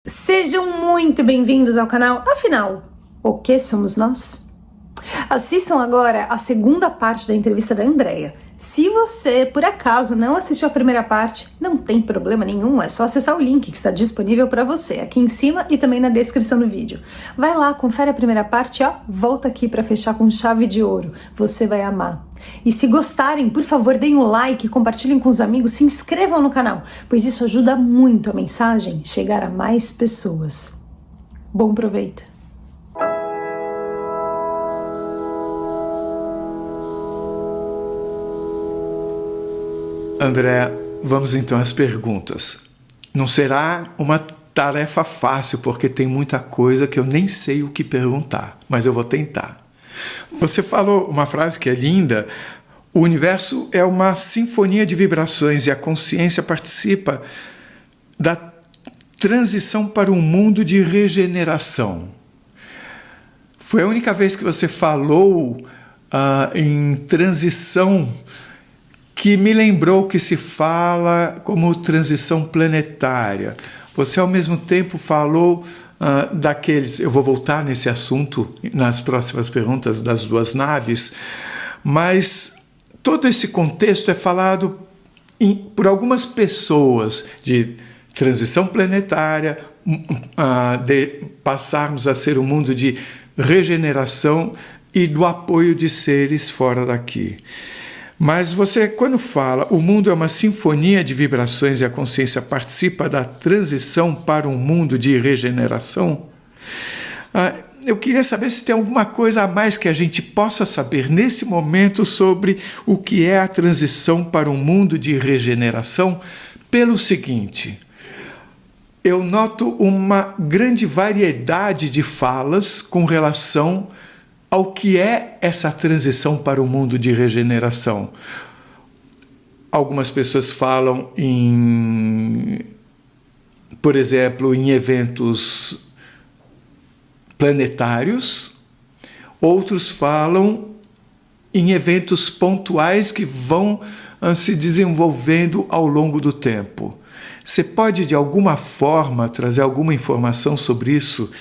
Sejam muito bem-vindos ao canal. Afinal, o que somos nós? Assistam agora a segunda parte da entrevista da Andrea. Se você, por acaso, não assistiu a primeira parte, não tem problema nenhum, é só acessar o link que está disponível para você aqui em cima e também na descrição do vídeo. Vai lá, confere a primeira parte, ó, volta aqui para fechar com chave de ouro. Você vai amar. E se gostarem, por favor, deem um like, compartilhem com os amigos, se inscrevam no canal, pois isso ajuda muito a mensagem chegar a mais pessoas. Bom proveito! André, vamos então às perguntas. Não será uma tarefa fácil, porque tem muita coisa que eu nem sei o que perguntar, mas eu vou tentar. Você falou uma frase que é linda: o universo é uma sinfonia de vibrações e a consciência participa da transição para um mundo de regeneração. Foi a única vez que você falou em transição que me lembrou que se fala como transição planetária. Você, ao mesmo tempo, falou daqueles... Eu vou voltar nesse assunto nas próximas perguntas das duas naves, mas todo esse contexto é falado por algumas pessoas de transição planetária, de passarmos a ser um mundo de regeneração e do apoio de seres fora daqui. Mas você, quando fala o mundo é uma sinfonia de vibrações e a consciência participa da transição para um mundo de regeneração, eu queria saber se tem alguma coisa a mais que a gente possa saber nesse momento sobre o que é a transição para um mundo de regeneração, pelo seguinte: eu noto uma grande variedade de falas com relação ao que é essa transição para o mundo de regeneração. Algumas pessoas falam por exemplo, em eventos planetários, outros falam em eventos pontuais que vão se desenvolvendo ao longo do tempo. Você pode, de alguma forma, trazer alguma informação sobre isso,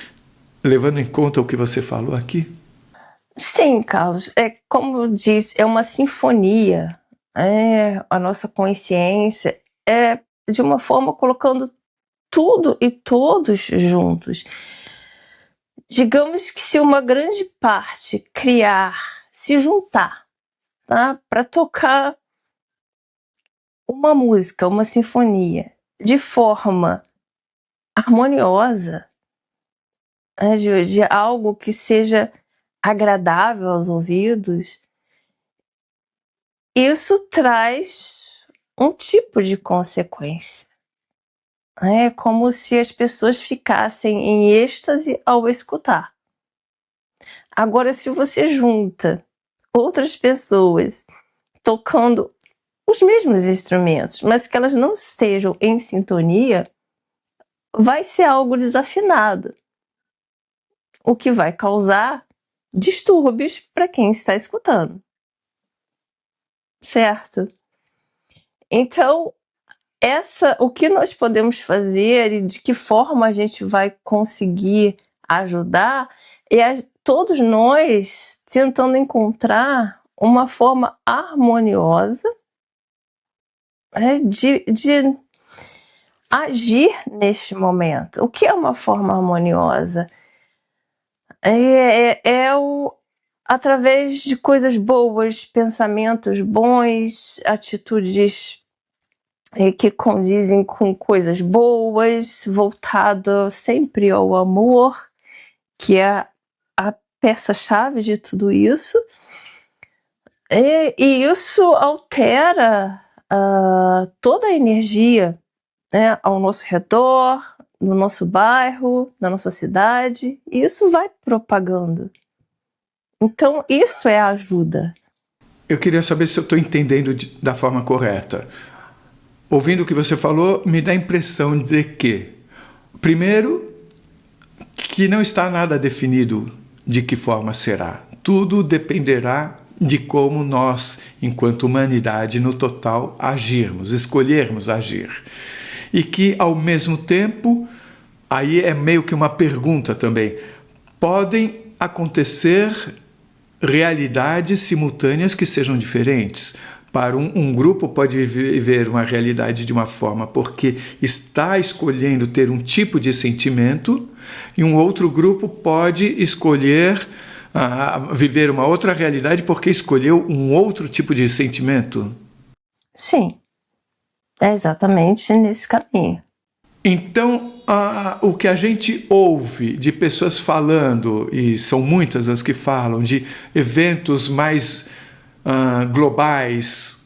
levando em conta o que você falou aqui? Sim, Carlos, como eu disse, é uma sinfonia, a nossa consciência é de uma forma colocando tudo e todos juntos. Digamos que se uma grande parte se juntar, tá, para tocar uma música, uma sinfonia, de forma harmoniosa, de algo que seja agradável aos ouvidos, isso traz um tipo de consequência. É como se as pessoas ficassem em êxtase ao escutar. Agora, se você junta outras pessoas tocando os mesmos instrumentos, mas que elas não estejam em sintonia, vai ser algo desafinado, o que vai causar distúrbios para quem está escutando, certo? Então, o que nós podemos fazer e de que forma a gente vai conseguir ajudar é todos nós tentando encontrar uma forma harmoniosa de agir neste momento. O que é uma forma harmoniosa? Através de coisas boas, pensamentos bons, atitudes que condizem com coisas boas, voltado sempre ao amor, que é a peça-chave de tudo isso. E isso altera toda a energia, né, ao nosso redor, no nosso bairro, na nossa cidade, e isso vai propagando. Então, isso é a ajuda. Eu queria saber se eu estou entendendo da forma correta. Ouvindo o que você falou, me dá a impressão de que, primeiro, que não está nada definido de que forma será. Tudo dependerá de como nós, enquanto humanidade, no total, agirmos, escolhermos agir. E que, ao mesmo tempo, Aí é meio que uma pergunta também. Podem acontecer realidades simultâneas que sejam diferentes. Para um grupo pode viver uma realidade de uma forma porque está escolhendo ter um tipo de sentimento, e um outro grupo pode escolher viver uma outra realidade porque escolheu um outro tipo de sentimento. Sim, é exatamente nesse caminho. Então, o que a gente ouve de pessoas falando, e são muitas as que falam, de eventos mais globais,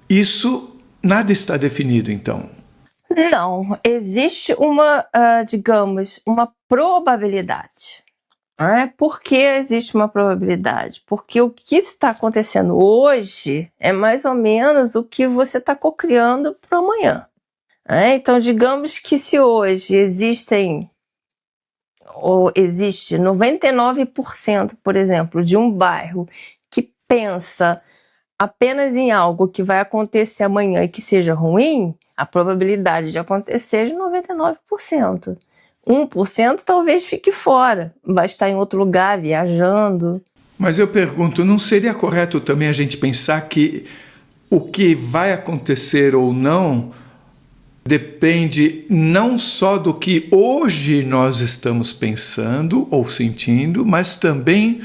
isso nada está definido, então. Não, existe digamos, uma probabilidade. Por que existe uma probabilidade? Porque o que está acontecendo hoje é mais ou menos o que você está cocriando para amanhã. Então, digamos que se hoje existe 99%, por exemplo, de um bairro que pensa apenas em algo que vai acontecer amanhã e que seja ruim, a probabilidade de acontecer é de 99%. 1% talvez fique fora, vai estar em outro lugar, viajando. Mas eu pergunto, não seria correto também a gente pensar que o que vai acontecer ou não depende não só do que hoje nós estamos pensando ou sentindo, mas também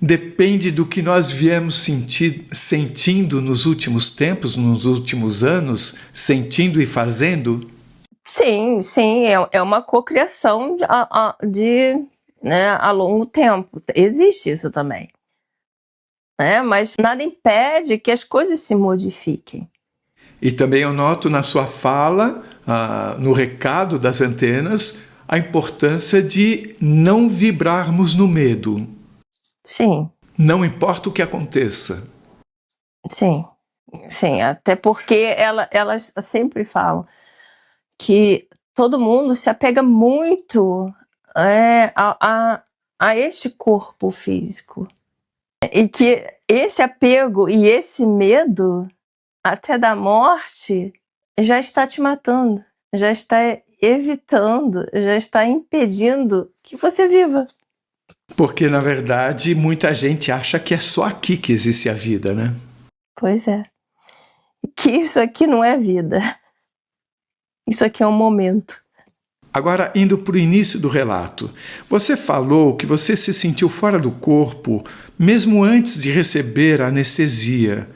depende do que nós viemos sentindo nos últimos tempos, nos últimos anos, sentindo e fazendo? Sim, é uma cocriação a longo tempo. Existe isso também. Mas nada impede que as coisas se modifiquem. E também eu noto na sua fala, no recado das antenas, a importância de não vibrarmos no medo. Sim. Não importa o que aconteça. Sim, até porque elas sempre falam que todo mundo se apega muito a este corpo físico. E que esse apego e esse medo, até da morte, já está te matando, já está evitando, já está impedindo que você viva. Porque, na verdade, muita gente acha que é só aqui que existe a vida, né? Pois é. Que isso aqui não é vida. Isso aqui é um momento. Agora, indo para o início do relato, você falou que você se sentiu fora do corpo mesmo antes de receber a anestesia.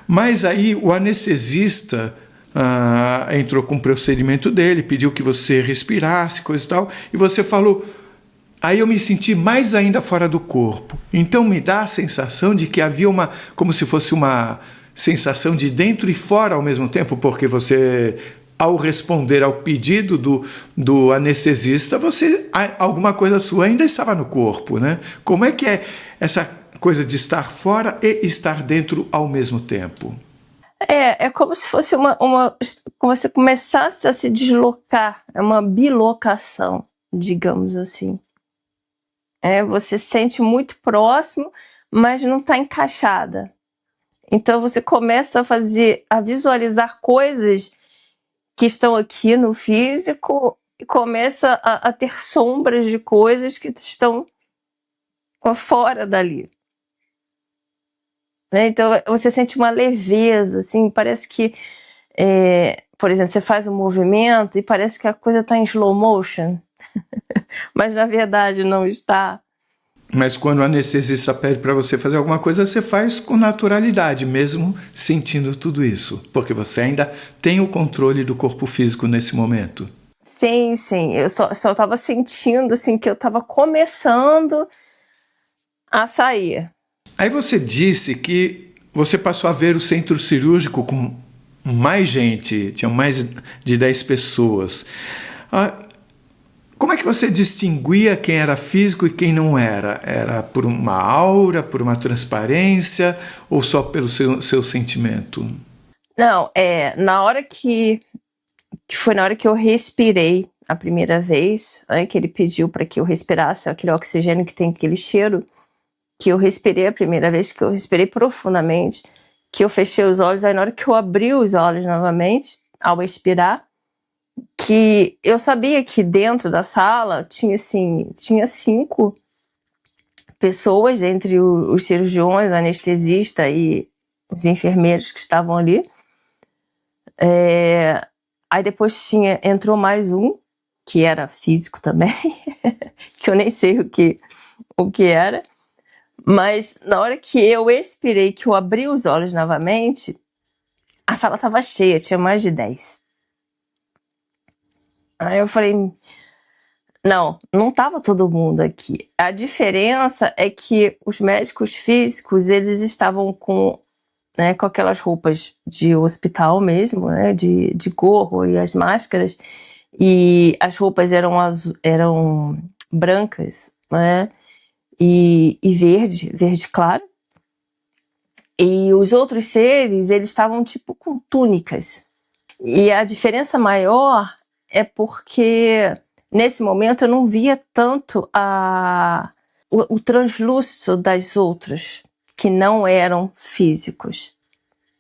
Mas aí o anestesista entrou com o procedimento dele, pediu que você respirasse, coisa e tal, e você falou, aí eu me senti mais ainda fora do corpo. Então me dá a sensação de que havia como se fosse uma sensação de dentro e fora ao mesmo tempo, porque você, ao responder ao pedido do anestesista, alguma coisa sua ainda estava no corpo, né? Como é que é essa coisa de estar fora e estar dentro ao mesmo tempo? É como se fosse como você começasse a se deslocar, é uma bilocação, digamos assim. Você se sente muito próximo, mas não está encaixada. Então você começa a visualizar coisas que estão aqui no físico e começa a ter sombras de coisas que estão fora dali. Então você sente uma leveza, assim, parece que, por exemplo, você faz um movimento e parece que a coisa está em slow motion, mas na verdade não está. Mas quando o anestesista pede para você fazer alguma coisa, você faz com naturalidade, mesmo sentindo tudo isso, porque você ainda tem o controle do corpo físico nesse momento. Sim, eu só estava sentindo assim, que eu estava começando a sair. Aí você disse que você passou a ver o centro cirúrgico com mais gente, tinha mais de 10 pessoas. Como é que você distinguia quem era físico e quem não era? Era por uma aura, por uma transparência ou só pelo seu sentimento? Não, na hora que foi na hora que eu respirei a primeira vez, que ele pediu para que eu respirasse aquele oxigênio que tem aquele cheiro, que eu respirei a primeira vez, que eu respirei profundamente, que eu fechei os olhos, aí na hora que eu abri os olhos novamente, ao expirar, que eu sabia que dentro da sala tinha 5 pessoas, entre os cirurgiões, anestesista e os enfermeiros que estavam ali. Aí depois entrou mais um, que era físico também, que eu nem sei o que era. Mas na hora que eu expirei, que eu abri os olhos novamente, a sala estava cheia, tinha mais de 10. Aí eu falei, não estava todo mundo aqui. A diferença é que os médicos físicos, eles estavam com aquelas roupas de hospital mesmo, né, de gorro e as máscaras, e as roupas eram brancas, né, e verde claro. E os outros seres, eles estavam tipo com túnicas. E a diferença maior é porque nesse momento eu não via tanto o translúcido das outras, que não eram físicos,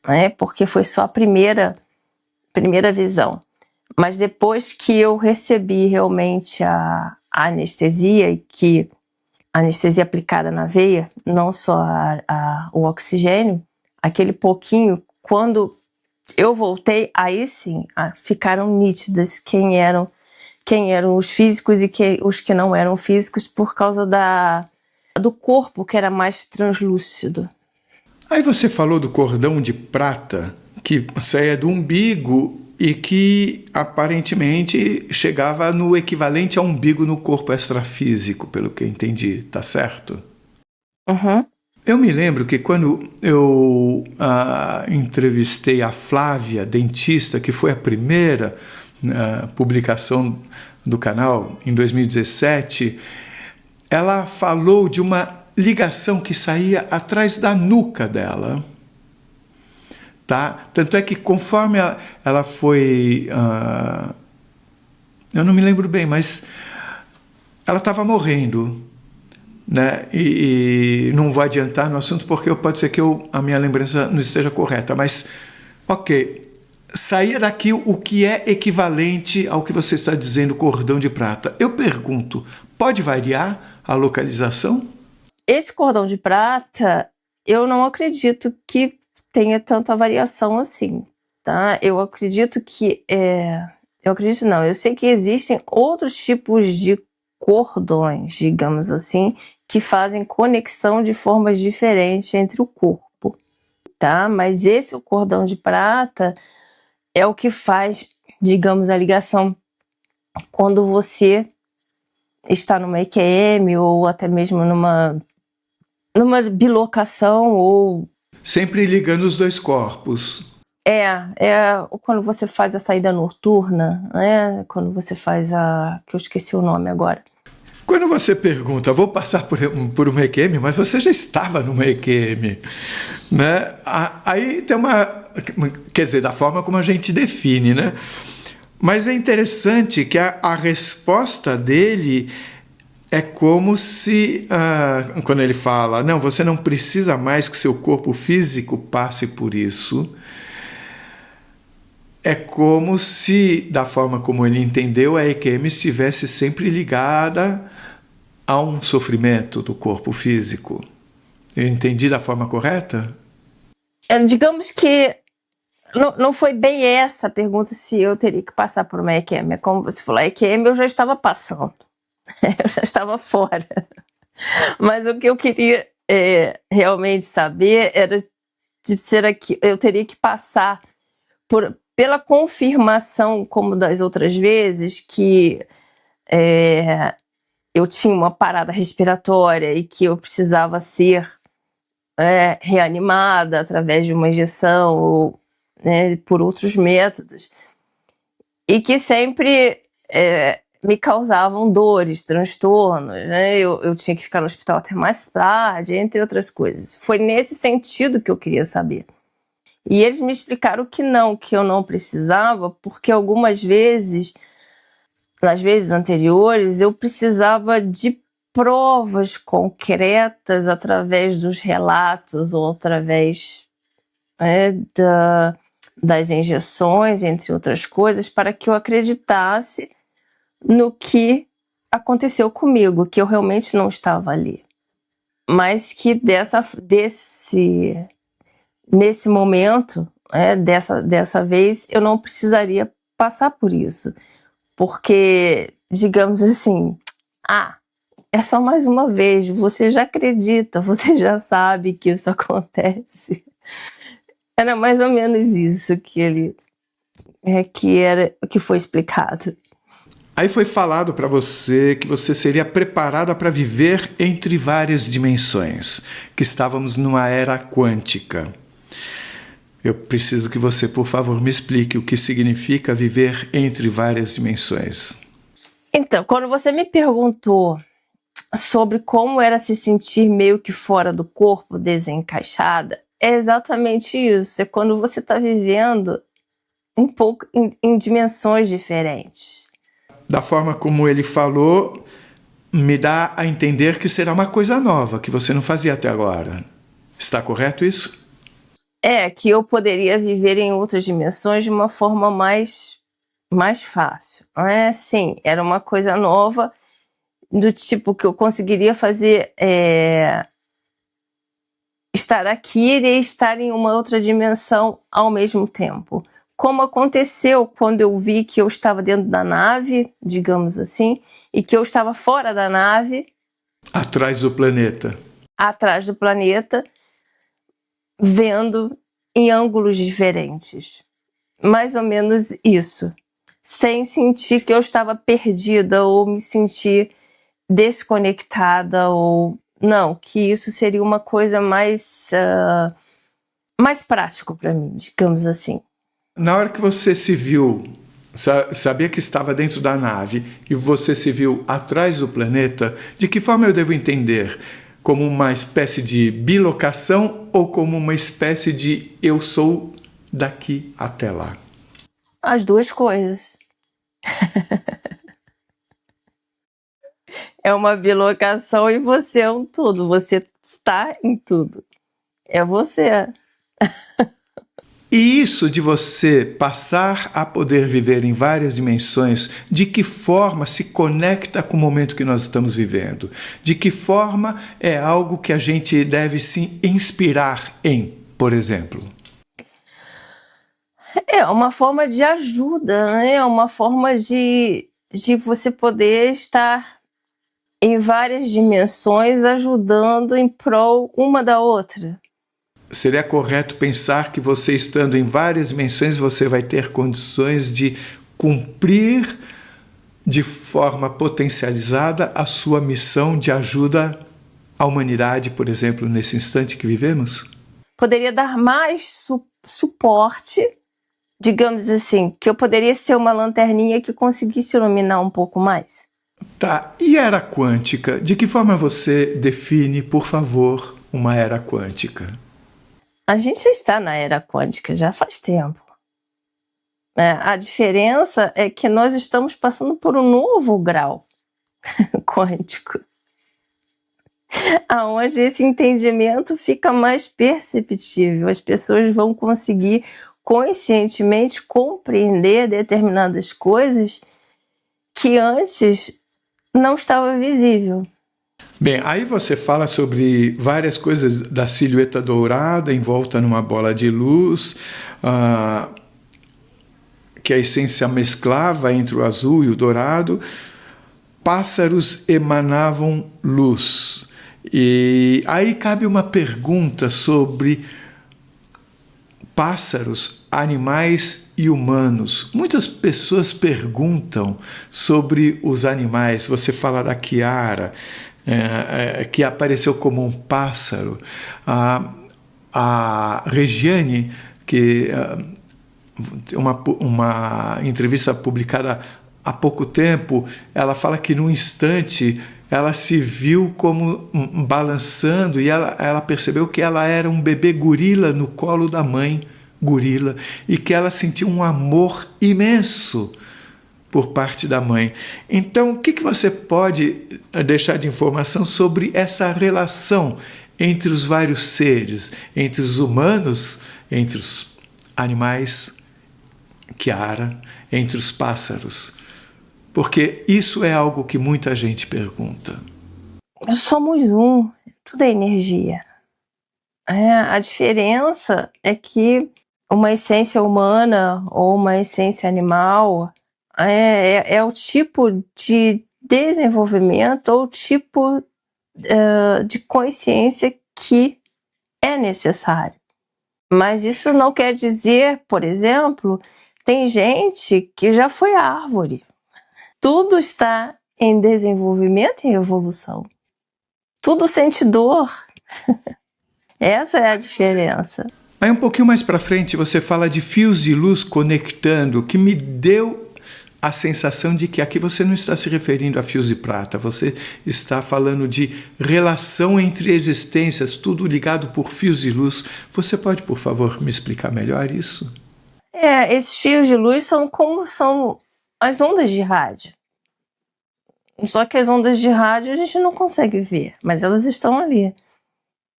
né? Porque foi só a primeira visão. Mas depois que eu recebi realmente a anestesia, e que a anestesia aplicada na veia, não só o oxigênio, aquele pouquinho, quando eu voltei, aí sim, ficaram nítidas quem eram os físicos e os que não eram físicos, por causa do corpo, que era mais translúcido. Aí você falou do cordão de prata, que saía do umbigo e que aparentemente chegava no equivalente a umbigo no corpo extrafísico, pelo que eu entendi, tá certo? Uhum. Eu me lembro que quando eu entrevistei a Flávia, dentista, que foi a primeira publicação do canal, em 2017, ela falou de uma ligação que saía atrás da nuca dela. Tá? Tanto é que conforme ela foi... eu não me lembro bem, mas ela estava morrendo. Né? E não vou adiantar no assunto porque pode ser que a minha lembrança não esteja correta, mas ok, saía daqui o que é equivalente ao que você está dizendo, cordão de prata. Eu pergunto, pode variar a localização? Esse cordão de prata, eu não acredito que tenha tanta variação assim, tá? Eu acredito que eu sei que existem outros tipos de cordões, digamos assim, que fazem conexão de formas diferentes entre o corpo, tá? Mas o cordão de prata é o que faz, digamos, a ligação quando você está numa EQM ou até mesmo numa bilocação ou... Sempre ligando os dois corpos. Quando você faz a saída noturna, né? Quando você faz que eu esqueci o nome agora. Quando você pergunta, vou passar por uma EQM, mas você já estava numa EQM, né? Aí tem quer dizer, da forma como a gente define, né? Mas é interessante que a resposta dele é como se, quando ele fala, não, você não precisa mais que seu corpo físico passe por isso. É como se, da forma como ele entendeu, a EQM estivesse sempre ligada a um sofrimento do corpo físico. Eu entendi da forma correta? Digamos que não foi bem essa a pergunta, se eu teria que passar por uma EQM. É como você falou, a EQM eu já estava passando. Eu já estava fora. Mas o que eu queria realmente saber era de eu teria que passar pela confirmação, como das outras vezes, que eu tinha uma parada respiratória e que eu precisava ser reanimada através de uma injeção ou por outros métodos, e que sempre me causavam dores, transtornos, né? Eu tinha que ficar no hospital até mais tarde, entre outras coisas. Foi nesse sentido que eu queria saber. E eles me explicaram que eu não precisava, porque algumas vezes, nas vezes anteriores, eu precisava de provas concretas através dos relatos ou através das injeções, entre outras coisas, para que eu acreditasse no que aconteceu comigo, que eu realmente não estava ali. Mas que nesse momento, dessa vez, eu não precisaria passar por isso. Porque, digamos assim, é só mais uma vez, você já acredita, você já sabe que isso acontece. Era mais ou menos isso que foi explicado. Aí foi falado para você que você seria preparada para viver entre várias dimensões, que estávamos numa era quântica. Eu preciso que você, por favor, me explique o que significa viver entre várias dimensões. Então, quando você me perguntou sobre como era se sentir meio que fora do corpo, desencaixada, é exatamente isso. É quando você está vivendo um pouco em dimensões diferentes. Da forma como ele falou, me dá a entender que será uma coisa nova, que você não fazia até agora. Está correto isso? Que eu poderia viver em outras dimensões de uma forma mais fácil. Sim, era uma coisa nova, do tipo que eu conseguiria fazer, estar aqui e estar em uma outra dimensão ao mesmo tempo. Como aconteceu quando eu vi que eu estava dentro da nave, digamos assim, e que eu estava fora da nave. Atrás do planeta. Atrás do planeta, vendo em ângulos diferentes. Mais ou menos isso. Sem sentir que eu estava perdida ou me sentir desconectada ou... Não, que isso seria uma coisa mais prático para mim, digamos assim. Na hora que você se viu, sabia que estava dentro da nave e você se viu atrás do planeta, de que forma eu devo entender? Como uma espécie de bilocação ou como uma espécie de eu sou daqui até lá? As duas coisas. É uma bilocação e você é um tudo. Você está em tudo. É você. E isso de você passar a poder viver em várias dimensões, de que forma se conecta com o momento que nós estamos vivendo? De que forma é algo que a gente deve se inspirar em, por exemplo? É uma forma de ajuda, né? É uma forma de você poder estar em várias dimensões ajudando em prol uma da outra. Seria correto pensar que você estando em várias dimensões, você vai ter condições de cumprir de forma potencializada a sua missão de ajuda à humanidade, por exemplo, nesse instante que vivemos? Poderia dar mais suporte, digamos assim, que eu poderia ser uma lanterninha que conseguisse iluminar um pouco mais. Tá, e era quântica? De que forma você define, por favor, uma era quântica? A gente já está na era quântica já faz tempo. A diferença é que nós estamos passando por um novo grau quântico, aonde esse entendimento fica mais perceptível. As pessoas vão conseguir conscientemente compreender determinadas coisas que antes não estava visível. Bem, aí você fala sobre várias coisas da silhueta dourada envolta numa bola de luz, que a essência mesclava entre o azul e o dourado. Pássaros emanavam luz. E aí cabe uma pergunta sobre pássaros, animais e humanos. Muitas pessoas perguntam sobre os animais. Você fala da Kiara, que apareceu como um pássaro. A Regiane, que uma entrevista publicada há pouco tempo, ela fala que num instante ela se viu como balançando e ela percebeu que ela era um bebê gorila no colo da mãe gorila e que ela sentiu um amor imenso por parte da mãe. Então, o que você pode deixar de informação sobre essa relação entre os vários seres, entre os humanos, entre os animais, Chiara, entre os pássaros? Porque isso é algo que muita gente pergunta. Nós somos um, tudo é energia. A diferença é que uma essência humana ou uma essência animal é o tipo de desenvolvimento ou tipo de consciência que é necessário. Mas isso não quer dizer, por exemplo, tem gente que já foi árvore. Tudo está em desenvolvimento e evolução. Tudo sente dor. Essa é a diferença. Aí um pouquinho mais para frente você fala de fios de luz conectando, que me deu a sensação de que aqui você não está se referindo a fios de prata, você está falando de relação entre existências, tudo ligado por fios de luz. Você pode, por favor, me explicar melhor isso? Esses fios de luz são como são as ondas de rádio. Só que as ondas de rádio a gente não consegue ver, mas elas estão ali.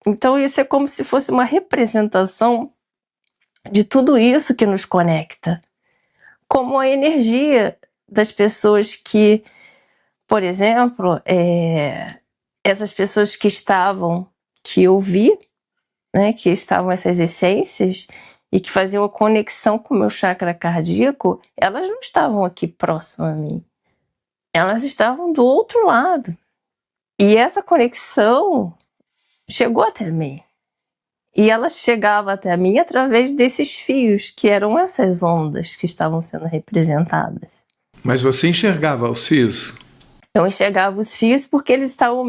Então isso é como se fosse uma representação de tudo isso que nos conecta. Como a energia das pessoas que, por exemplo, essas pessoas que eu vi, né, que estavam essas essências e que faziam a conexão com o meu chakra cardíaco, elas não estavam aqui próximas a mim. Elas estavam do outro lado. E essa conexão chegou até mim. E ela chegava até mim através desses fios, que eram essas ondas que estavam sendo representadas. Mas você enxergava os fios? Eu enxergava os fios porque eles estavam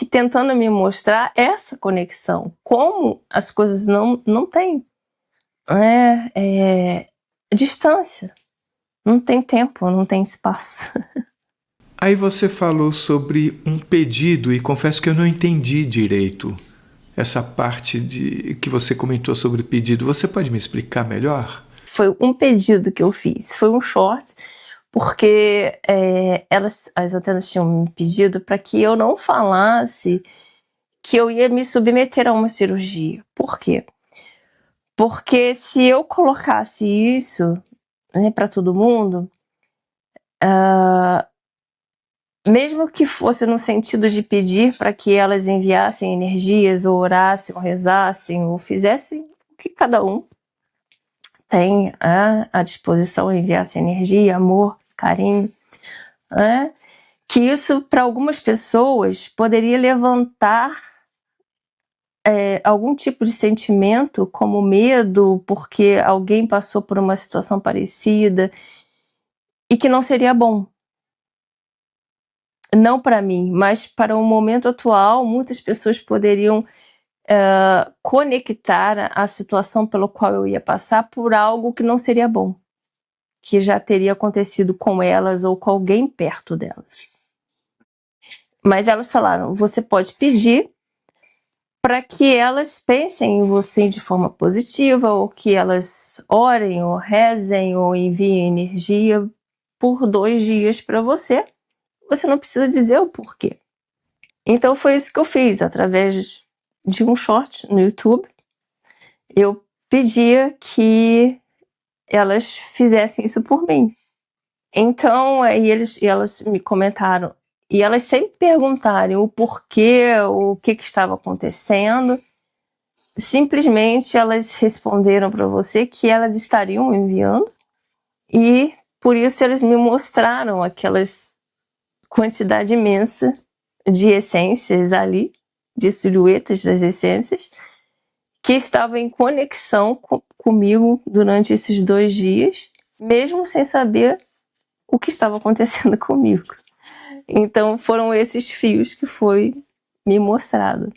tentando me mostrar essa conexão. Como as coisas não têm distância. Não tem tempo, não tem espaço. Aí você falou sobre um pedido e confesso que eu não entendi direito essa parte que você comentou sobre pedido. Você pode me explicar melhor? Foi um pedido que eu fiz, foi um short, porque as antenas tinham me pedido para que eu não falasse que eu ia me submeter a uma cirurgia. Por quê? Porque se eu colocasse isso, né, para todo mundo, mesmo que fosse no sentido de pedir para que elas enviassem energias, ou orassem, ou rezassem, ou fizessem o que cada um tem à disposição, enviassem energia, amor, carinho, que isso para algumas pessoas poderia levantar algum tipo de sentimento, como medo, porque alguém passou por uma situação parecida, e que não seria bom. Não para mim, mas para o momento atual, muitas pessoas poderiam conectar a situação pelo qual eu ia passar por algo que não seria bom, que já teria acontecido com elas ou com alguém perto delas. Mas elas falaram, você pode pedir para que elas pensem em você de forma positiva, ou que elas orem, ou rezem, ou enviem energia por 2 dias para você. Você não precisa dizer o porquê. Então foi isso que eu fiz, através de um short no YouTube. Eu pedia que elas fizessem isso por mim. Então, elas me comentaram, e elas sempre perguntaram o porquê, o que estava acontecendo. Simplesmente elas responderam para você que elas estariam enviando, e por isso eles me mostraram aquelas quantidade imensa de essências ali, de silhuetas das essências, que estavam em conexão comigo durante esses 2 dias, mesmo sem saber o que estava acontecendo comigo. Então foram esses fios que foi me mostrado.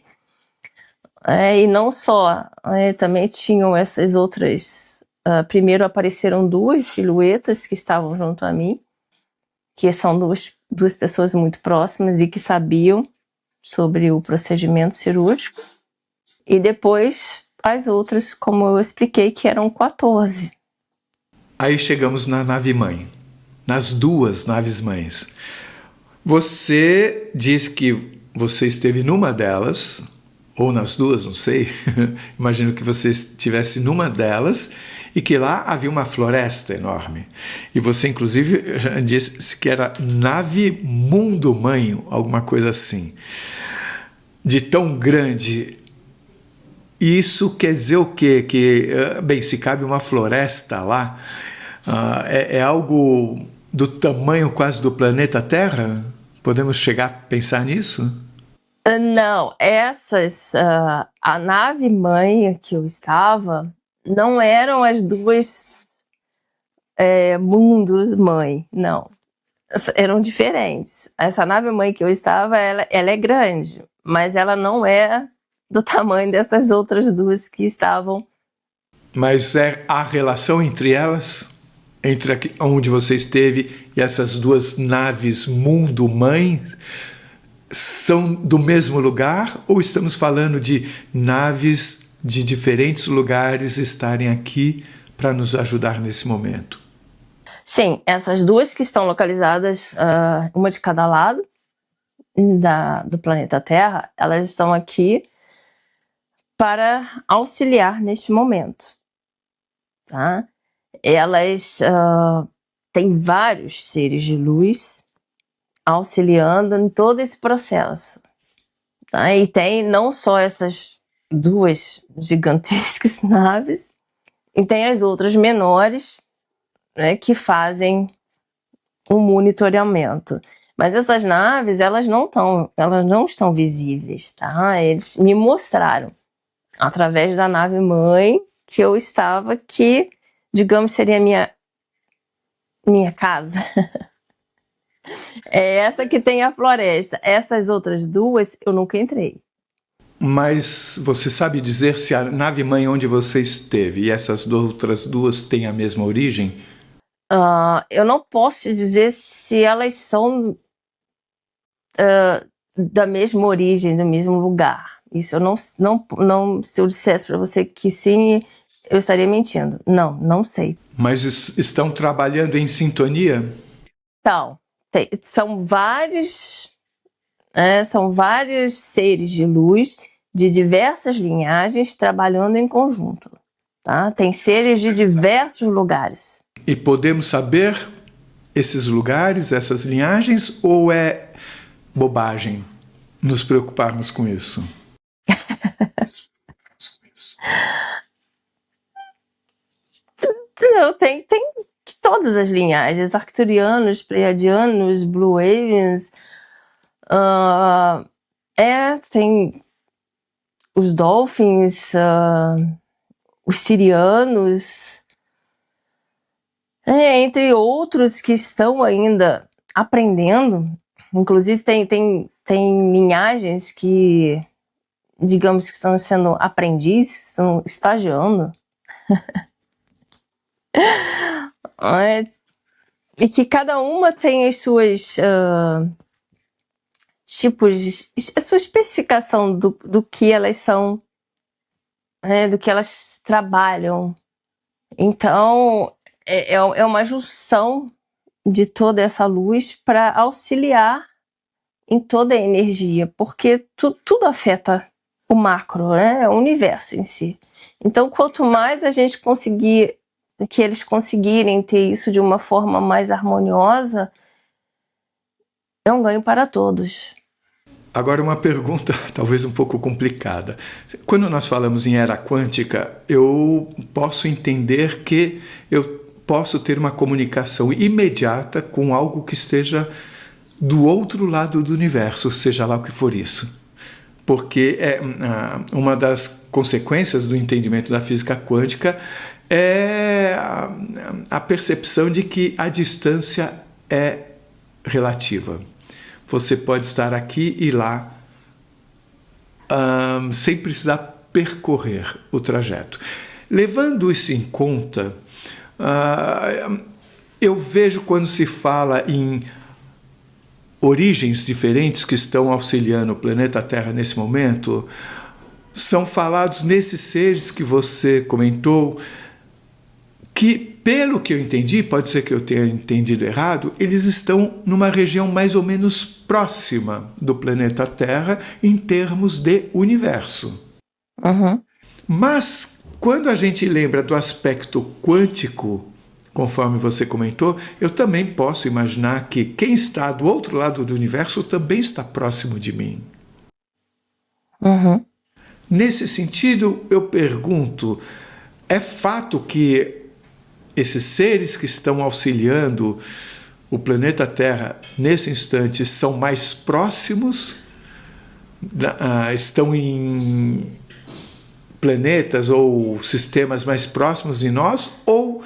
E não só, também tinham essas outras... primeiro apareceram 2 silhuetas que estavam junto a mim, que são duas pessoas muito próximas e que sabiam sobre o procedimento cirúrgico. E depois as outras, como eu expliquei, que eram 14. Aí chegamos na nave-mãe, nas 2 naves-mães. Você diz que você esteve numa delas, ou nas duas, não sei. Imagino que você estivesse numa delas e que lá havia uma floresta enorme. E você, inclusive, já disse que era nave Mundo Mãe, alguma coisa assim. De tão grande. Isso quer dizer o quê? Que, bem, se cabe uma floresta lá, é algo do tamanho quase do planeta Terra? Podemos chegar a pensar nisso? Não, a nave mãe que eu estava, não eram as duas mundos mãe, não. Eram diferentes. Essa nave mãe que eu estava, ela é grande, mas ela não é do tamanho dessas outras duas que estavam. Mas é a relação entre elas, entre onde você esteve e essas duas naves mundo-mãe, são do mesmo lugar ou estamos falando de naves de diferentes lugares estarem aqui para nos ajudar nesse momento? Sim, essas duas que estão localizadas, uma de cada lado do planeta Terra, elas estão aqui para auxiliar neste momento, tá? Elas têm vários seres de luz auxiliando em todo esse processo, tá? E tem não só essas duas gigantescas naves, e tem as outras menores, né, que fazem o monitoramento. Mas essas naves, elas não estão visíveis, tá? Eles me mostraram através da nave mãe que eu estava, que, digamos, seria minha casa. É essa que tem a floresta. Essas outras duas eu nunca entrei. Mas você sabe dizer se a nave mãe onde você esteve e essas outras duas têm a mesma origem? Eu não posso te dizer se elas são da mesma origem, do mesmo lugar. Isso eu não, se eu dissesse para você que sim, eu estaria mentindo. Não sei. Mas estão trabalhando em sintonia? Então, são vários seres de luz de diversas linhagens trabalhando em conjunto, tá? Tem seres de diversos lugares. E podemos saber esses lugares, essas linhagens, ou é bobagem nos preocuparmos com isso? Não, tem de todas as linhagens, arcturianos, pleiadianos, blue avians, tem os dolphins, os sirianos, entre outros que estão ainda aprendendo. Inclusive tem linhagens que, digamos, que estão sendo aprendizes, estão estagiando. E que cada uma tem as suas tipos, a sua especificação do que elas são, do que elas trabalham. Então, é uma junção de toda essa luz para auxiliar em toda a energia, porque tudo afeta o macro, né? O universo em si. Então, quanto mais a gente que eles conseguirem ter isso de uma forma mais harmoniosa, é um ganho para todos. Agora uma pergunta talvez um pouco complicada. Quando nós falamos em era quântica, eu posso entender que eu posso ter uma comunicação imediata com algo que esteja do outro lado do universo, seja lá o que for isso. Porque uma das consequências do entendimento da física quântica é a percepção de que a distância é relativa. Você pode estar aqui e lá sem precisar percorrer o trajeto. Levando isso em conta, eu vejo quando se fala em origens diferentes que estão auxiliando o planeta Terra nesse momento, são falados nesses seres que você comentou, que pelo que eu entendi, pode ser que eu tenha entendido errado, eles estão numa região mais ou menos próxima do planeta Terra em termos de universo. Uhum. Mas quando a gente lembra do aspecto quântico, conforme você comentou, eu também posso imaginar que quem está do outro lado do universo também está próximo de mim. Uhum. Nesse sentido, eu pergunto, é fato que esses seres que estão auxiliando o planeta Terra nesse instante são mais próximos, estão em planetas ou sistemas mais próximos de nós, ou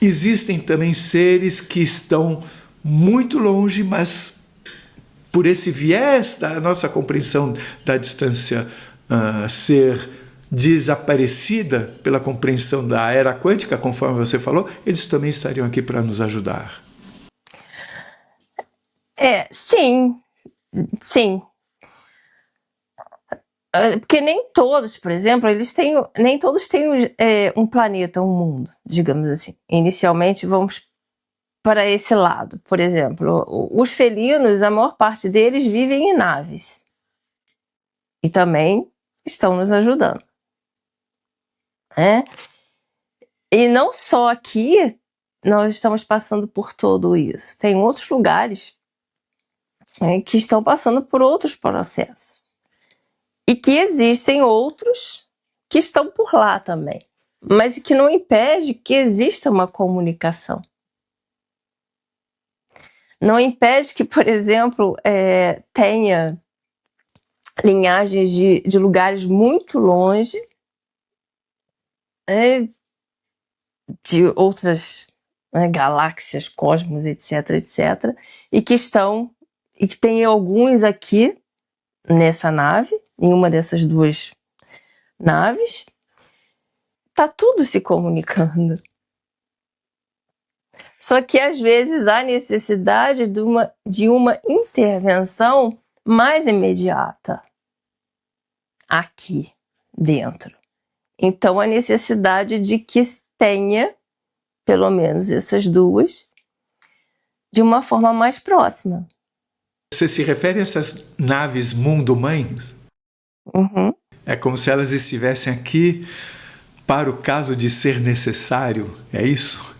existem também seres que estão muito longe, mas por esse viés da nossa compreensão da distância ser desaparecida pela compreensão da era quântica, conforme você falou, eles também estariam aqui para nos ajudar. Sim. Porque nem todos, por exemplo, nem todos têm um planeta, um mundo, digamos assim. Inicialmente, vamos para esse lado. Por exemplo, os felinos, a maior parte deles vivem em naves. E também estão nos ajudando. E não só aqui nós estamos passando por tudo isso. Tem outros lugares que estão passando por outros processos. E que existem outros que estão por lá também. Mas que não impede que exista uma comunicação. Não impede que, por exemplo, tenha linhagens de lugares muito longe, de outras galáxias, cosmos, etc, etc, e que tem alguns aqui nessa nave, em uma dessas duas naves, tá tudo se comunicando. Só que às vezes há necessidade de uma intervenção mais imediata aqui dentro. Então, a necessidade de que tenha, pelo menos essas duas, de uma forma mais próxima. Você se refere a essas naves mundo-mãe? Uhum. É como se elas estivessem aqui para o caso de ser necessário, é isso?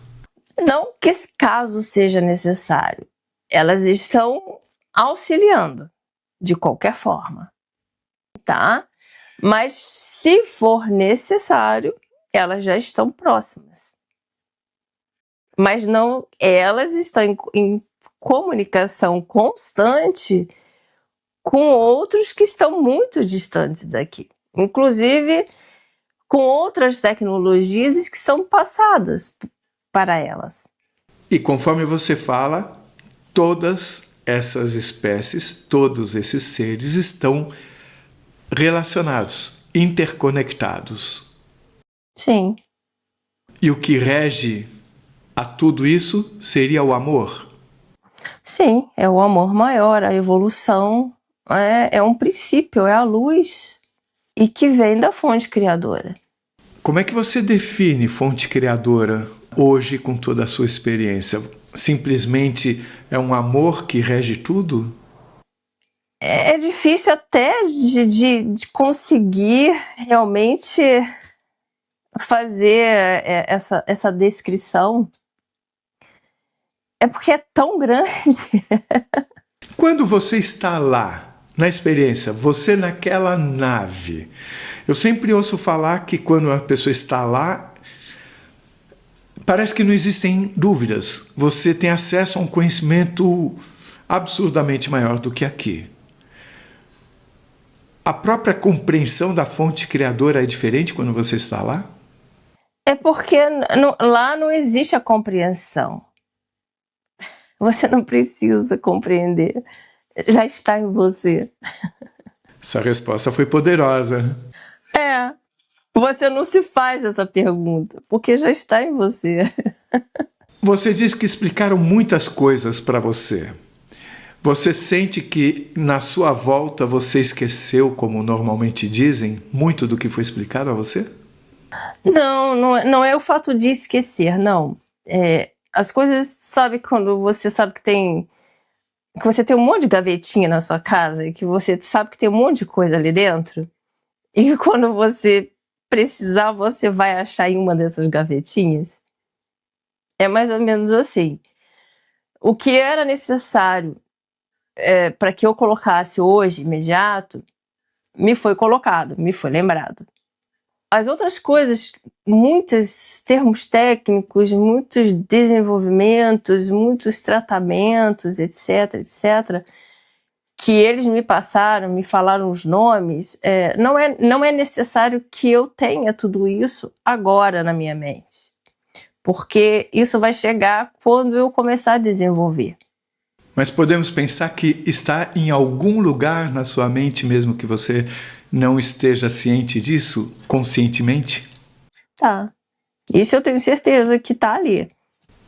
Não que esse caso seja necessário. Elas estão auxiliando, de qualquer forma, tá? Mas se for necessário, elas já estão próximas. Mas não, elas estão em comunicação constante com outros que estão muito distantes daqui. Inclusive com outras tecnologias que são passadas para elas. E conforme você fala, todas essas espécies, todos esses seres estão relacionados, interconectados. Sim. E o que rege a tudo isso seria o amor? Sim, é o amor maior, a evolução é um princípio, é a luz e que vem da fonte criadora. Como é que você define fonte criadora hoje com toda a sua experiência? Simplesmente é um amor que rege tudo? É difícil até de conseguir realmente fazer essa descrição. É porque é tão grande. Quando você está lá, na experiência, você naquela nave, eu sempre ouço falar que quando a pessoa está lá, parece que não existem dúvidas. Você tem acesso a um conhecimento absurdamente maior do que aqui. A própria compreensão da fonte criadora é diferente quando você está lá? É porque lá não existe a compreensão. Você não precisa compreender. Já está em você. Essa resposta foi poderosa. Você não se faz essa pergunta, porque já está em você. Você disse que explicaram muitas coisas para você. Você sente que na sua volta você esqueceu, como normalmente dizem, muito do que foi explicado a você? Não é o fato de esquecer, não. As coisas, sabe, quando você sabe que você tem um monte de gavetinha na sua casa e que você sabe que tem um monte de coisa ali dentro, e quando você precisar, você vai achar em uma dessas gavetinhas. É mais ou menos assim. O que era necessário para que eu colocasse hoje, imediato, me foi colocado, me foi lembrado. As outras coisas, muitos termos técnicos, muitos desenvolvimentos, muitos tratamentos, etc, etc, que eles me passaram, me falaram os nomes, não é necessário que eu tenha tudo isso agora na minha mente, porque isso vai chegar quando eu começar a desenvolver. Mas podemos pensar que está em algum lugar na sua mente, mesmo que você não esteja ciente disso, conscientemente? Tá. Isso eu tenho certeza que tá ali.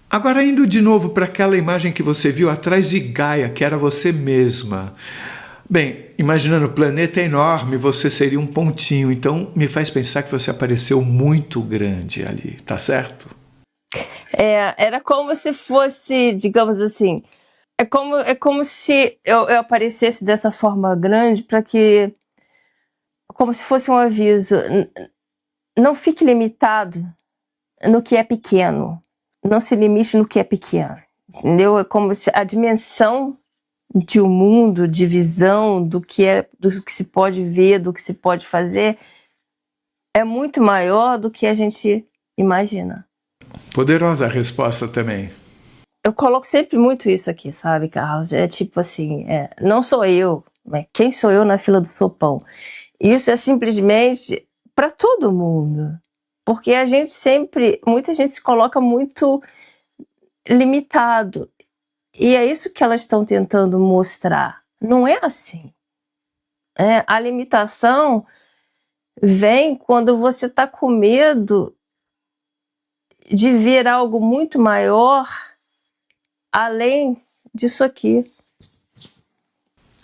Agora, indo de novo para aquela imagem que você viu atrás de Gaia, que era você mesma. Bem, imaginando o planeta enorme, você seria um pontinho, então me faz pensar que você apareceu muito grande ali, tá certo? Era como se fosse, digamos assim, é como se eu aparecesse dessa forma grande para que, como se fosse um aviso, não fique limitado no que é pequeno, não se limite no que é pequeno, entendeu? É como se a dimensão de um mundo, de visão do que se pode ver, do que se pode fazer, é muito maior do que a gente imagina. Poderosa a resposta também. Eu coloco sempre muito isso aqui, sabe, Carlos? É tipo assim, não sou eu, né? Quem sou eu na fila do sopão? Isso é simplesmente para todo mundo. Porque muita gente se coloca muito limitado. E é isso que elas estão tentando mostrar. Não é assim. A limitação vem quando você está com medo de ver algo muito maior além disso aqui.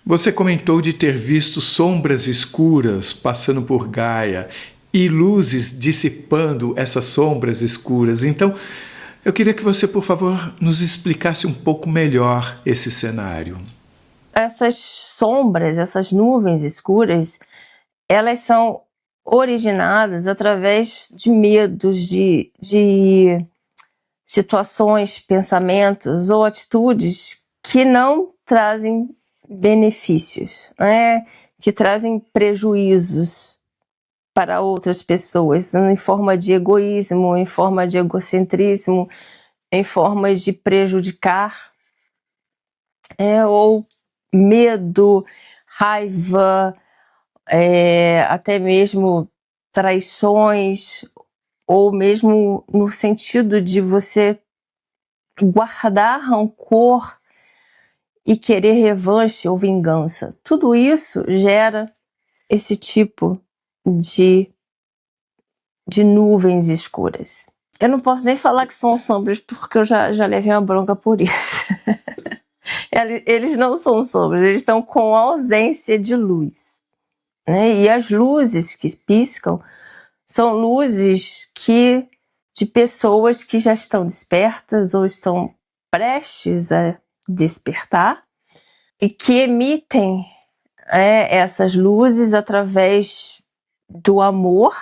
Você comentou de ter visto sombras escuras passando por Gaia e luzes dissipando essas sombras escuras. Então, eu queria que você, por favor, nos explicasse um pouco melhor esse cenário. Essas sombras, essas nuvens escuras, elas são originadas através de medos, de situações, pensamentos ou atitudes que não trazem benefícios, né? Que trazem prejuízos para outras pessoas, em forma de egoísmo, em forma de egocentrismo, em formas de prejudicar, ou medo, raiva, até mesmo traições, ou mesmo no sentido de você guardar rancor e querer revanche ou vingança. Tudo isso gera esse tipo de nuvens escuras. Eu não posso nem falar que são sombras, porque eu já levei uma bronca por isso. Eles não são sombras, eles estão com ausência de luz, né? E as luzes que piscam são luzes de pessoas que já estão despertas ou estão prestes a despertar e que emitem essas luzes através do amor,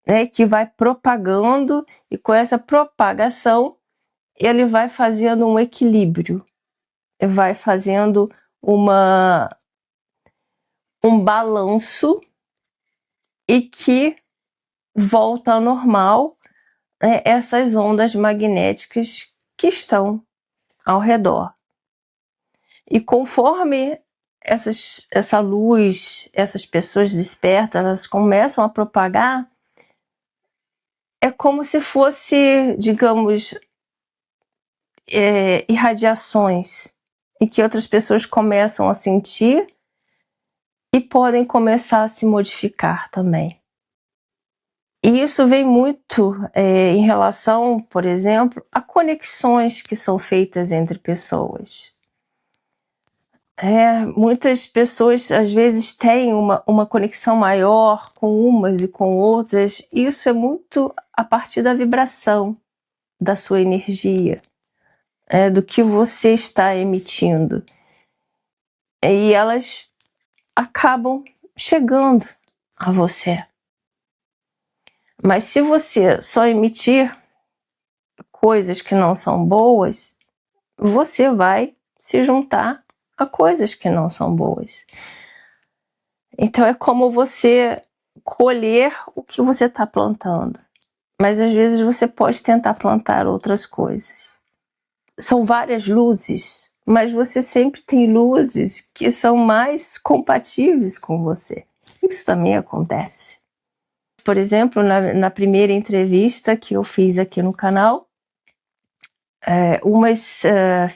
né, que vai propagando, e com essa propagação ele vai fazendo um equilíbrio, vai fazendo um balanço e que volta ao normal, essas ondas magnéticas que estão ao redor. E conforme essa luz, essas pessoas despertas, elas começam a propagar, é como se fosse, digamos, irradiações, em que outras pessoas começam a sentir e podem começar a se modificar também. E isso vem muito em relação, por exemplo, a conexões que são feitas entre pessoas. Muitas pessoas às vezes têm uma conexão maior com umas e com outras. Isso é muito a partir da vibração da sua energia, do que você está emitindo. E elas acabam chegando a você. Mas se você só emitir coisas que não são boas, você vai se juntar a coisas que não são boas. Então é como você colher o que você está plantando. Mas às vezes você pode tentar plantar outras coisas. São várias luzes, mas você sempre tem luzes que são mais compatíveis com você. Isso também acontece. Por exemplo, na primeira entrevista que eu fiz aqui no canal, umas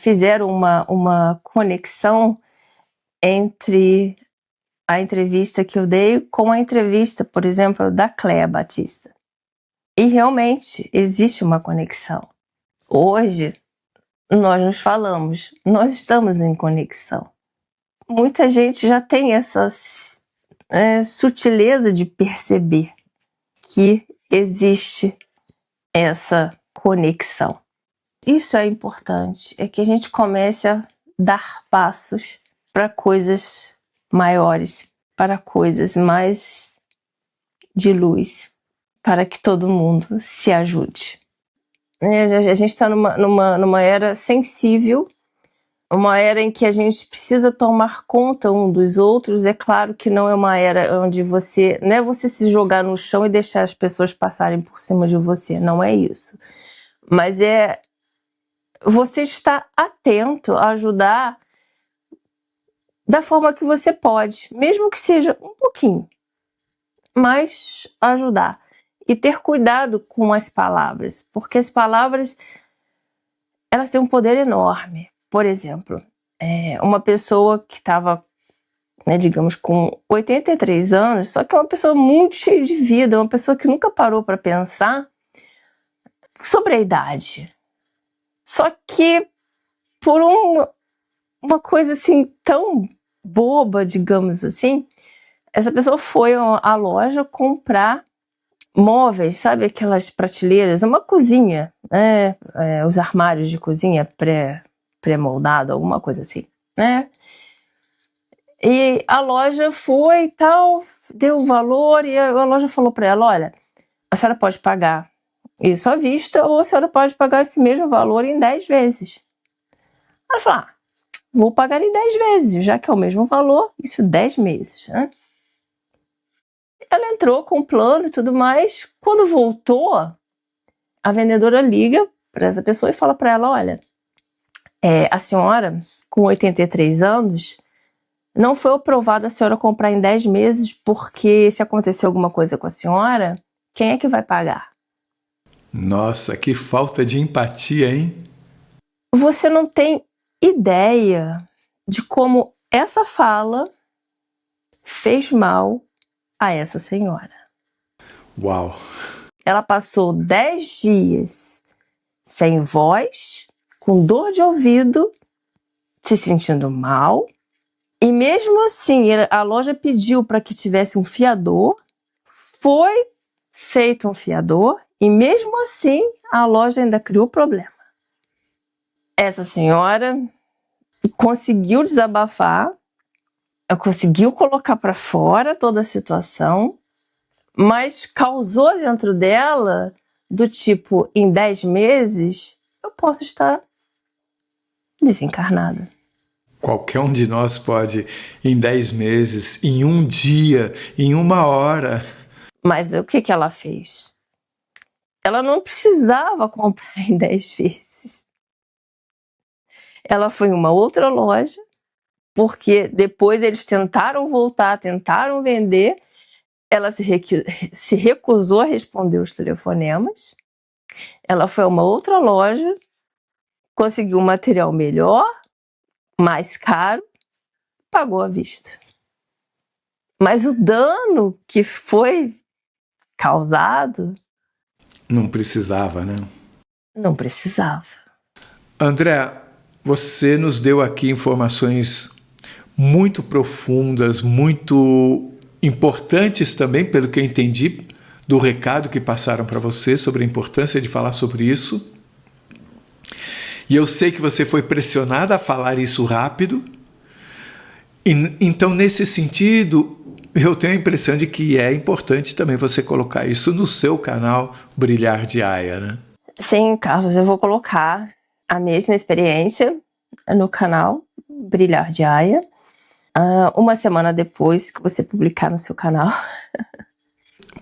fizeram uma conexão entre a entrevista que eu dei com a entrevista, por exemplo, da Cléa Batista. E realmente existe uma conexão. Hoje, nós nos falamos, nós estamos em conexão. Muita gente já tem essa sutileza de perceber que existe essa conexão. Isso é importante, é que a gente comece a dar passos para coisas maiores, para coisas mais de luz, para que todo mundo se ajude. A gente está numa era sensível, uma era em que a gente precisa tomar conta um dos outros. É claro que não é uma era onde não é você se jogar no chão e deixar as pessoas passarem por cima de você, não é isso. Mas é você estar atento a ajudar da forma que você pode, mesmo que seja um pouquinho, mas ajudar. E ter cuidado com as palavras, porque as palavras, elas têm um poder enorme. Por exemplo, uma pessoa que estava, digamos, com 83 anos, só que é uma pessoa muito cheia de vida, uma pessoa que nunca parou para pensar sobre a idade. Só que por uma coisa assim tão boba, digamos assim, essa pessoa foi à loja comprar móveis, sabe, aquelas prateleiras, uma cozinha, né? Os armários de cozinha pré-moldado, alguma coisa assim, né? E a loja foi e tal, deu o valor e a loja falou para ela: olha, a senhora pode pagar isso à vista ou a senhora pode pagar esse mesmo valor em 10 vezes. Ela falou: vou pagar em 10 vezes, já que é o mesmo valor, isso 10 meses, né? Ela entrou com o plano e tudo mais. Quando voltou, a vendedora liga para essa pessoa e fala para ela: olha, a senhora, com 83 anos, não foi aprovado a senhora comprar em 10 meses, porque se acontecer alguma coisa com a senhora, quem é que vai pagar? Nossa, que falta de empatia, hein? Você não tem ideia de como essa fala fez mal a essa senhora. Uau! Ela passou 10 dias sem voz, com dor de ouvido, se sentindo mal. E mesmo assim, a loja pediu para que tivesse um fiador. Foi feito um fiador e mesmo assim a loja ainda criou problema. Essa senhora conseguiu desabafar, conseguiu colocar para fora toda a situação, mas causou dentro dela do tipo: em 10 meses eu posso estar desencarnada. Qualquer um de nós pode, em 10 meses, em um dia, em uma hora. Mas o que ela fez? Ela não precisava comprar em 10 vezes. Ela foi em uma outra loja, porque depois eles tentaram voltar, tentaram vender. Ela se recusou a responder os telefonemas. Ela foi a uma outra loja, conseguiu um material melhor, mais caro, pagou à vista. Mas o dano que foi causado... Não precisava, né? Não precisava. André, você nos deu aqui informações muito profundas, muito importantes também, pelo que eu entendi do recado que passaram para você sobre a importância de falar sobre isso. E eu sei que você foi pressionada a falar isso rápido. Então, nesse sentido, eu tenho a impressão de que é importante também você colocar isso no seu canal Brilhar de Aya, né? Sim, Carlos, eu vou colocar a mesma experiência no canal Brilhar de Aya, uma semana depois que você publicar no seu canal.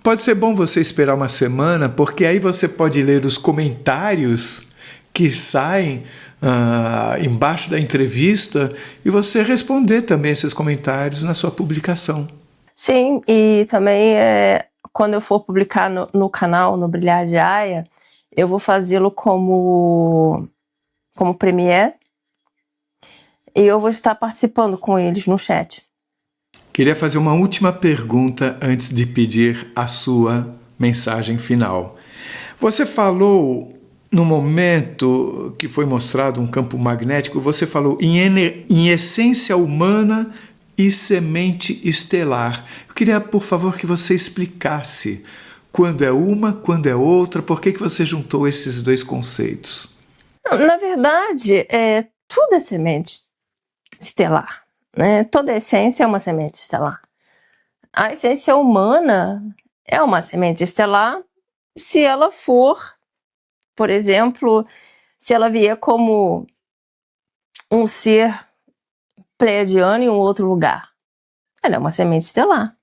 Pode ser bom você esperar uma semana, porque aí você pode ler os comentários que saem embaixo da entrevista e você responder também esses comentários na sua publicação. Sim, e também quando eu for publicar no canal, no Brilhar de Aya, eu vou fazê-lo como Premiere e eu vou estar participando com eles no chat. Queria fazer uma última pergunta antes de pedir a sua mensagem final. Você falou, no momento que foi mostrado um campo magnético, você falou em essência humana e semente estelar. Eu queria, por favor, que você explicasse quando é uma, quando é outra, por que você juntou esses dois conceitos? Na verdade, tudo é semente estelar, né? Toda essência é uma semente estelar. A essência humana é uma semente estelar se ela for, por exemplo, se ela vier como um ser pleiadiano em um outro lugar. Ela é uma semente estelar.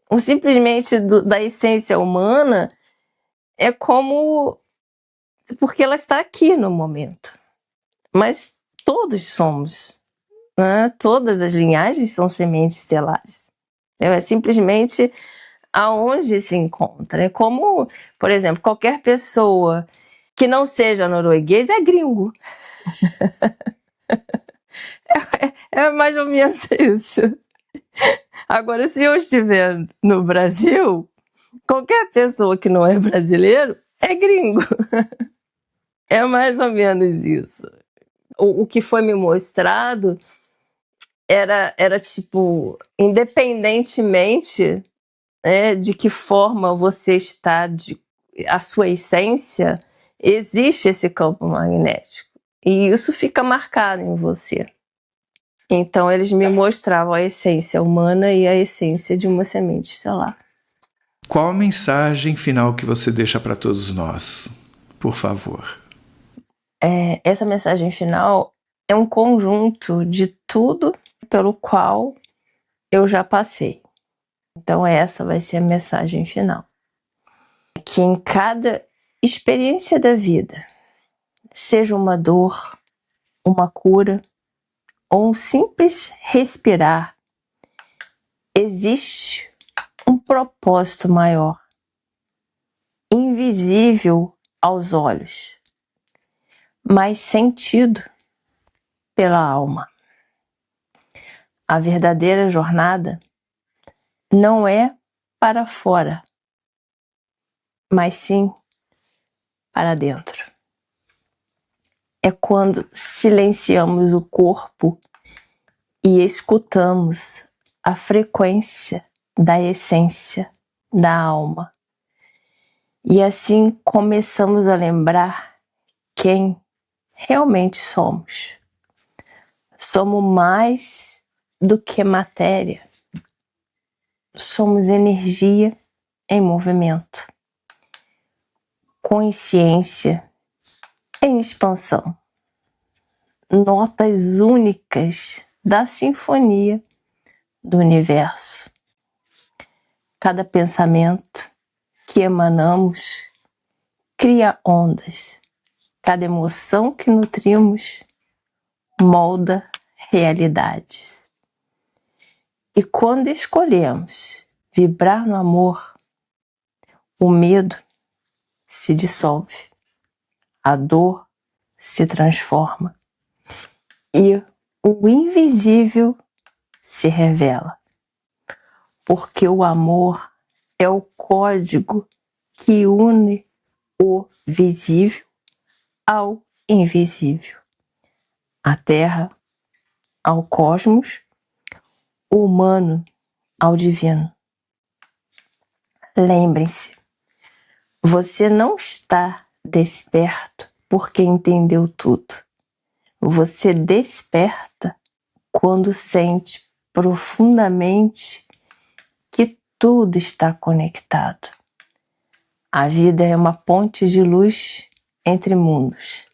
O simplesmente da essência humana é como... porque ela está aqui no momento. Mas todos somos, né? Todas as linhagens são sementes estelares. É simplesmente aonde se encontra. É como, por exemplo, qualquer pessoa que não seja norueguês é gringo. É mais ou menos isso. Agora, se eu estiver no Brasil, qualquer pessoa que não é brasileiro é gringo. É mais ou menos isso. O que foi me mostrado era tipo, independentemente, né, de que forma você está, a sua essência, existe esse campo magnético. E isso fica marcado em você. Então, eles me mostravam a essência humana e a essência de uma semente estelar. Qual a mensagem final que você deixa para todos nós? Por favor. Essa mensagem final é um conjunto de tudo pelo qual eu já passei. Então, essa vai ser a mensagem final. Que em cada experiência da vida, seja uma dor, uma cura, ou um simples respirar, existe um propósito maior, invisível aos olhos, mas sentido pela alma. A verdadeira jornada não é para fora, mas sim para dentro. É quando silenciamos o corpo e escutamos a frequência da essência da alma. E assim começamos a lembrar quem realmente somos. Somos mais do que matéria. Somos energia em movimento. Consciência em expansão. Notas únicas da sinfonia do universo. Cada pensamento que emanamos cria ondas. Cada emoção que nutrimos molda realidades. E quando escolhemos vibrar no amor, o medo se dissolve, a dor se transforma e o invisível se revela. Porque o amor é o código que une o visível ao invisível. A terra, ao cosmos, o humano ao divino. Lembrem-se, você não está desperto porque entendeu tudo. Você desperta quando sente profundamente que tudo está conectado. A vida é uma ponte de luz entre mundos.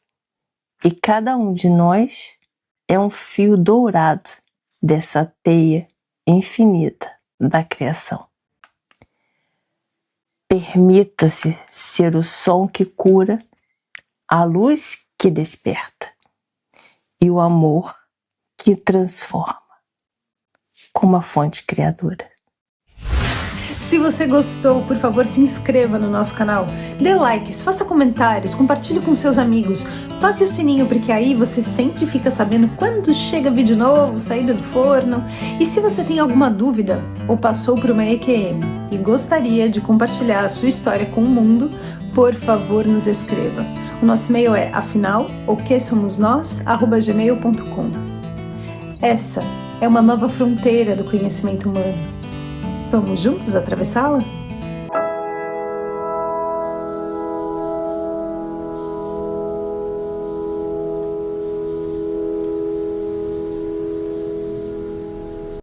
E cada um de nós é um fio dourado dessa teia infinita da criação. Permita-se ser o som que cura, a luz que desperta e o amor que transforma, como a fonte criadora. Se você gostou, por favor, se inscreva no nosso canal, dê likes, faça comentários, compartilhe com seus amigos, toque o sininho porque aí você sempre fica sabendo quando chega vídeo novo, saída do forno. E se você tem alguma dúvida ou passou por uma EQM e gostaria de compartilhar a sua história com o mundo, por favor, nos escreva. O nosso e-mail é afinal.oquesomosnós@gmail.com. Essa é uma nova fronteira do conhecimento humano. Vamos juntos atravessá-la?